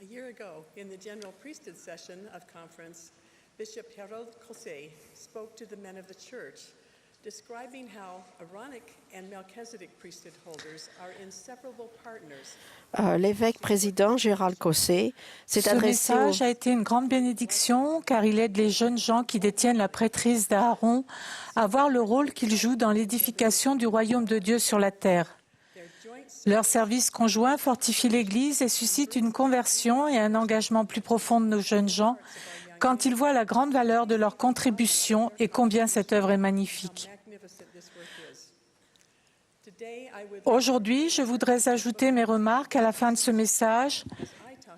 A year ago, in the General Priesthood session of conference, Bishop Harold Kosei spoke to the men of the church, describing how Aaronic and Melchizedek priesthood holders are inseparable partners. L'évêque président Gérald Kosei s'est adressé Ce message a été une grande bénédiction car il aide les jeunes gens qui détiennent la prêtrise d'Aaron à voir le rôle qu'ils jouent dans l'édification du royaume de Dieu sur la terre. Leur service conjoint fortifie l'Église et suscite une conversion et un engagement plus profond de nos jeunes gens quand ils voient la grande valeur de leur contribution et combien cette œuvre est magnifique. Aujourd'hui, je voudrais ajouter mes remarques à la fin de ce message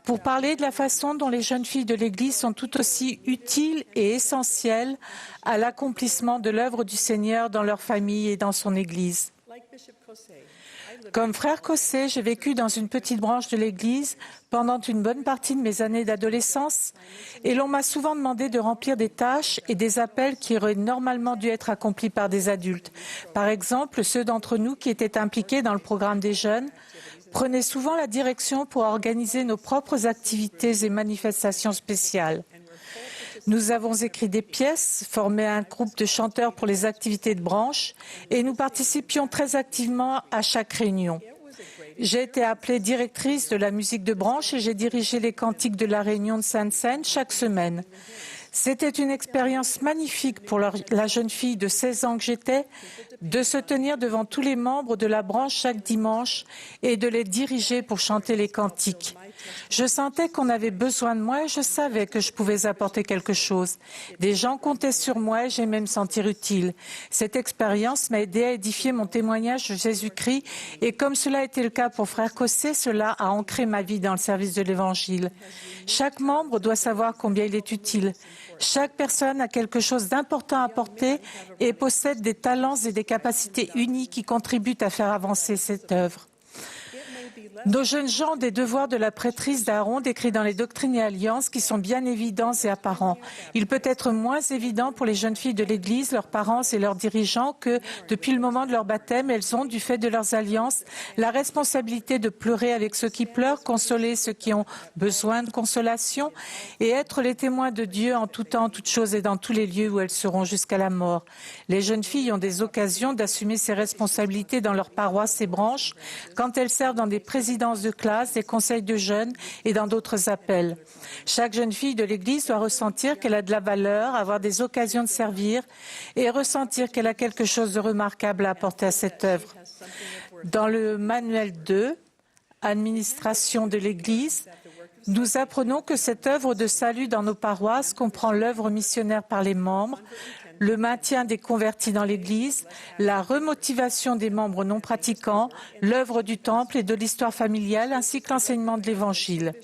pour parler de la façon dont les jeunes filles de l'Église sont tout aussi utiles et essentielles à l'accomplissement de l'œuvre du Seigneur dans leur famille et dans son Église. Comme frère Kosei, j'ai vécu dans une petite branche de l'Église pendant une bonne partie de mes années d'adolescence et l'on m'a souvent demandé de remplir des tâches et des appels qui auraient normalement dû être accomplis par des adultes. Par exemple, ceux d'entre nous qui étaient impliqués dans le programme des jeunes prenaient souvent la direction pour organiser nos propres activités et manifestations spéciales. Nous avons écrit des pièces, formé un groupe de chanteurs pour les activités de branche et nous participions très activement à chaque réunion. J'ai été appelée directrice de la musique de branche et j'ai dirigé les cantiques de la réunion de Sainte-Seine chaque semaine. C'était une expérience magnifique pour la jeune fille de 16 ans que j'étais, de se tenir devant tous les membres de la branche chaque dimanche et de les diriger pour chanter les cantiques. Je sentais qu'on avait besoin de moi et je savais que je pouvais apporter quelque chose. Des gens comptaient sur moi et j'aimais me sentir utile. Cette expérience m'a aidé à édifier mon témoignage de Jésus-Christ et comme cela a été le cas pour frère Kosei, cela a ancré ma vie dans le service de l'Évangile. Chaque membre doit savoir combien il est utile. Chaque personne a quelque chose d'important à apporter et possède des talents et des capacités uniques qui contribuent à faire avancer cette œuvre. Nos jeunes gens ont des devoirs de la prêtrise d'Aaron décrits dans les doctrines et alliances qui sont bien évidents et apparents. Il peut être moins évident pour les jeunes filles de l'Église, leurs parents et leurs dirigeants que, depuis le moment de leur baptême, elles ont, du fait de leurs alliances, la responsabilité de pleurer avec ceux qui pleurent, consoler ceux qui ont besoin de consolation et être les témoins de Dieu en tout temps, en toutes choses et dans tous les lieux où elles seront jusqu'à la mort. Les jeunes filles ont des occasions d'assumer ces responsabilités dans leurs paroisses et branches quand elles servent dans des présidences de classe, des conseils de jeunes et dans d'autres appels. Chaque jeune fille de l'Église doit ressentir qu'elle a de la valeur, avoir des occasions de servir et ressentir qu'elle a quelque chose de remarquable à apporter à cette œuvre. Dans le manuel 2, Administration de l'Église, nous apprenons que cette œuvre de salut dans nos paroisses comprend l'œuvre missionnaire par les membres, le maintien des convertis dans l'Église, la remotivation des membres non pratiquants, l'œuvre du temple et de l'histoire familiale, ainsi que l'enseignement de l'Évangile.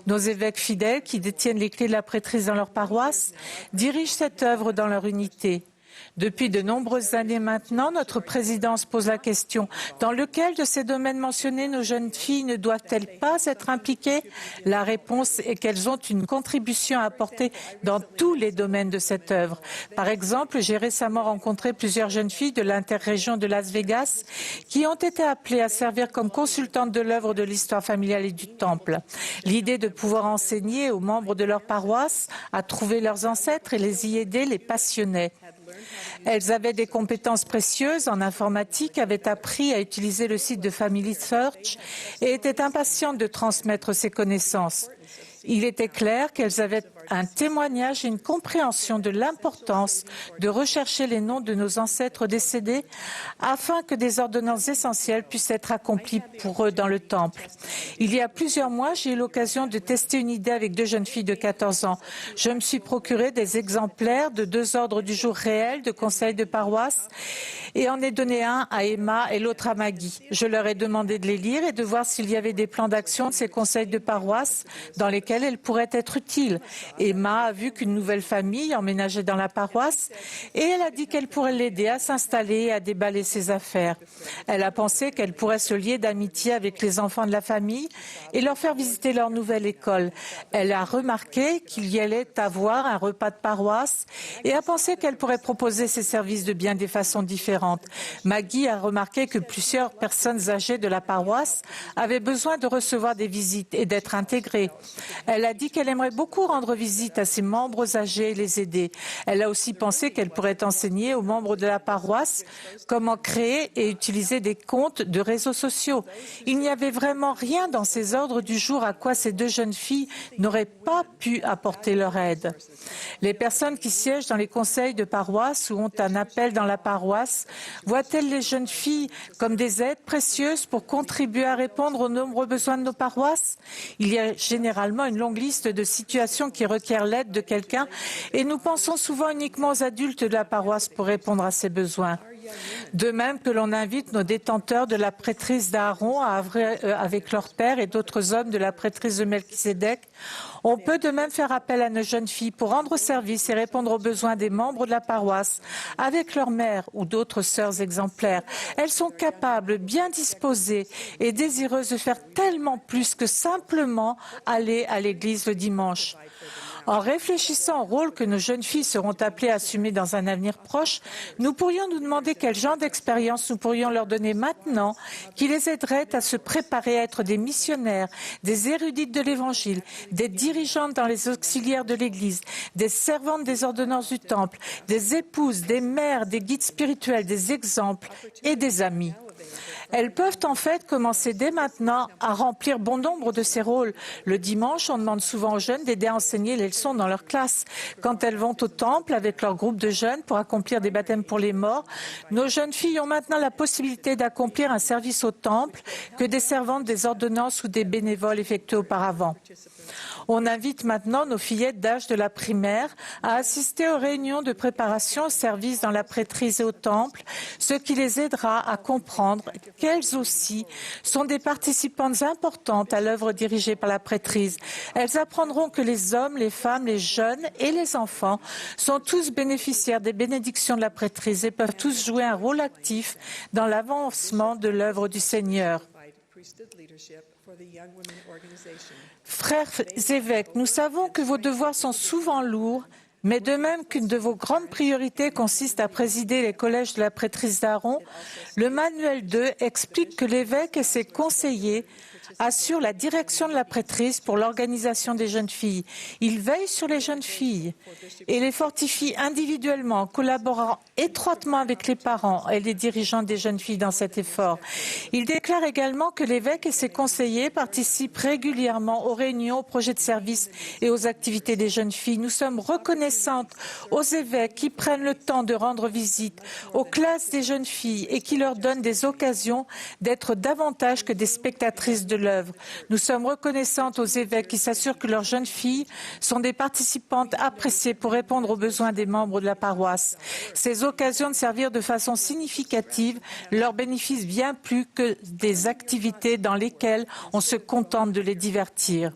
Nos évêques fidèles, qui détiennent les clés de la prêtrise dans leur paroisse, dirigent cette œuvre dans leur unité. Depuis de nombreuses années maintenant, notre présidence pose la question « Dans lequel de ces domaines mentionnés nos jeunes filles ne doivent-elles pas être impliquées ?» La réponse est qu'elles ont une contribution à apporter dans tous les domaines de cette œuvre. Par exemple, j'ai récemment rencontré plusieurs jeunes filles de l'interrégion de Las Vegas qui ont été appelées à servir comme consultantes de l'œuvre de l'histoire familiale et du temple. L'idée de pouvoir enseigner aux membres de leur paroisse à trouver leurs ancêtres et les y aider les passionnait. Elles avaient des compétences précieuses en informatique, avaient appris à utiliser le site de Family Search et étaient impatientes de transmettre ces connaissances. Il était clair qu'elles avaient un témoignage et une compréhension de l'importance de rechercher les noms de nos ancêtres décédés afin que des ordonnances essentielles puissent être accomplies pour eux dans le temple. Il y a plusieurs mois, j'ai eu l'occasion de tester une idée avec deux jeunes filles de 14 ans. Je me suis procuré des exemplaires de 2 ordres du jour réels de conseils de paroisse et en ai donné un à Emma et l'autre à Maggie. Je leur ai demandé de les lire et de voir s'il y avait des plans d'action de ces conseils de paroisse dans lesquels elles pourraient être utiles Emma a vu qu'une nouvelle famille emménageait dans la paroisse et elle a dit qu'elle pourrait l'aider à s'installer et à déballer ses affaires. Elle a pensé qu'elle pourrait se lier d'amitié avec les enfants de la famille et leur faire visiter leur nouvelle école. Elle a remarqué qu'il y allait avoir un repas de paroisse et a pensé qu'elle pourrait proposer ses services de bien des façons différentes. Maggie a remarqué que plusieurs personnes âgées de la paroisse avaient besoin de recevoir des visites et d'être intégrées. Elle a dit qu'elle aimerait beaucoup rendre visite à ses membres âgés et les aider. Elle a aussi pensé qu'elle pourrait enseigner aux membres de la paroisse comment créer et utiliser des comptes de réseaux sociaux. Il n'y avait vraiment rien dans ces ordres du jour à quoi ces deux jeunes filles n'auraient pas pu apporter leur aide. Les personnes qui siègent dans les conseils de paroisse ou ont un appel dans la paroisse voient-elles les jeunes filles comme des aides précieuses pour contribuer à répondre aux nombreux besoins de nos paroisses? Il y a généralement une longue liste de situations qui requièrent l'aide de quelqu'un et nous pensons souvent uniquement aux adultes de la paroisse pour répondre à ces besoins. De même que l'on invite nos détenteurs de la prêtrise d'Aaron à œuvrer avec leur père et d'autres hommes de la prêtrise de Melchisédek, on peut de même faire appel à nos jeunes filles pour rendre service et répondre aux besoins des membres de la paroisse avec leur mère ou d'autres sœurs exemplaires. Elles sont capables, bien disposées et désireuses de faire tellement plus que simplement aller à l'église le dimanche. En réfléchissant au rôle que nos jeunes filles seront appelées à assumer dans un avenir proche, nous pourrions nous demander quel genre d'expérience nous pourrions leur donner maintenant qui les aiderait à se préparer à être des missionnaires, des érudites de l'Évangile, des dirigeantes dans les auxiliaires de l'Église, des servantes des ordonnances du Temple, des épouses, des mères, des guides spirituels, des exemples et des amis. Elles peuvent en fait commencer dès maintenant à remplir bon nombre de ces rôles. Le dimanche, on demande souvent aux jeunes d'aider à enseigner les leçons dans leur classe. Quand elles vont au temple avec leur groupe de jeunes pour accomplir des baptêmes pour les morts, nos jeunes filles ont maintenant la possibilité d'accomplir un service au temple que des servantes des ordonnances ou des bénévoles effectuaient auparavant. On invite maintenant nos fillettes d'âge de la primaire à assister aux réunions de préparation au service dans la prêtrise et au temple, ce qui les aidera à comprendre qu'elles aussi sont des participantes importantes à l'œuvre dirigée par la prêtrise. Elles apprendront que les hommes, les femmes, les jeunes et les enfants sont tous bénéficiaires des bénédictions de la prêtrise et peuvent tous jouer un rôle actif dans l'avancement de l'œuvre du Seigneur. Frères évêques, nous savons que vos devoirs sont souvent lourds, mais de même qu'une de vos grandes priorités consiste à présider les collèges de la prêtrise d'Aaron, le manuel 2 explique que l'évêque et ses conseillers assurent la direction de la prêtrise pour l'organisation des jeunes filles. Il veille sur les jeunes filles et les fortifie individuellement en collaborant étroitement avec les parents et les dirigeants des jeunes filles dans cet effort. Il déclare également que l'évêque et ses conseillers participent régulièrement aux réunions, aux projets de service et aux activités des jeunes filles. Nous sommes reconnaissantes aux évêques qui prennent le temps de rendre visite aux classes des jeunes filles et qui leur donnent des occasions d'être davantage que des spectatrices de l'œuvre. Nous sommes reconnaissantes aux évêques qui s'assurent que leurs jeunes filles sont des participantes appréciées pour répondre aux besoins des membres de la paroisse. Ces occasions de servir de façon significative leur bénéficient bien plus que des activités dans lesquelles on se contente de les divertir.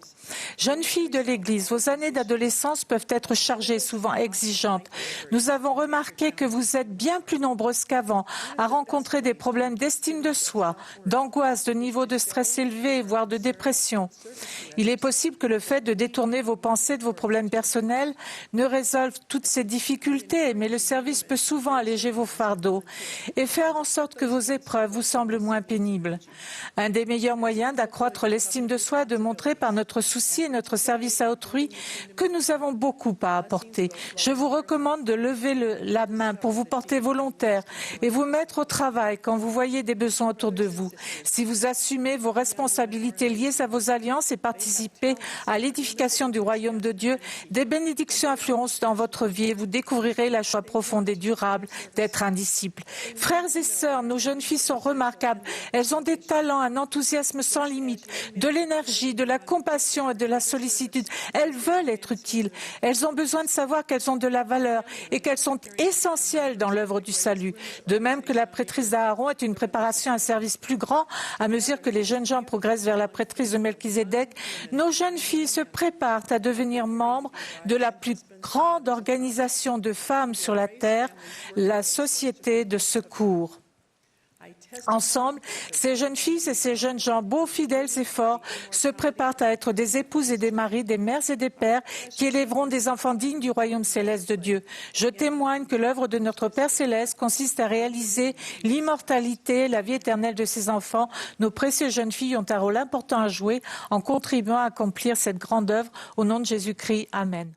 Jeunes filles de l'Église, vos années d'adolescence peuvent être chargées, souvent exigeantes. Nous avons remarqué que vous êtes bien plus nombreuses qu'avant à rencontrer des problèmes d'estime de soi, d'angoisse, de niveau de stress élevé, voire de dépression. Il est possible que le fait de détourner vos pensées de vos problèmes personnels ne résolve toutes ces difficultés, mais le service peut souvent alléger vos fardeaux et faire en sorte que vos épreuves vous semblent moins pénibles. Un des meilleurs moyens d'accroître l'estime de soi est de montrer par notre souci et notre service à autrui que nous avons beaucoup à apporter. Je vous recommande de lever la main pour vous porter volontaire et vous mettre au travail quand vous voyez des besoins autour de vous. Si vous assumez vos responsabilités liées à vos alliances et participez à l'édification du royaume de Dieu, des bénédictions afflueront dans votre vie et vous découvrirez la joie profonde et durable d'être un disciple. Frères et sœurs, nos jeunes filles sont remarquables. Elles ont des talents, un enthousiasme sans limite, de l'énergie, de la compassion et de la sollicitude. Elles veulent être utiles. Elles ont besoin de savoir savoir qu'elles ont de la valeur et qu'elles sont essentielles dans l'œuvre du salut. De même que la prêtrise d'Aaron est une préparation à un service plus grand à mesure que les jeunes gens progressent vers la prêtrise de Melchizedek, nos jeunes filles se préparent à devenir membres de la plus grande organisation de femmes sur la terre, la Société de secours. Ensemble, ces jeunes filles et ces jeunes gens beaux, fidèles et forts se préparent à être des épouses et des maris, des mères et des pères qui élèveront des enfants dignes du royaume céleste de Dieu. Je témoigne que l'œuvre de notre Père céleste consiste à réaliser l'immortalité, la vie éternelle de ses enfants. Nos précieuses jeunes filles ont un rôle important à jouer en contribuant à accomplir cette grande œuvre. Au nom de Jésus-Christ, Amen.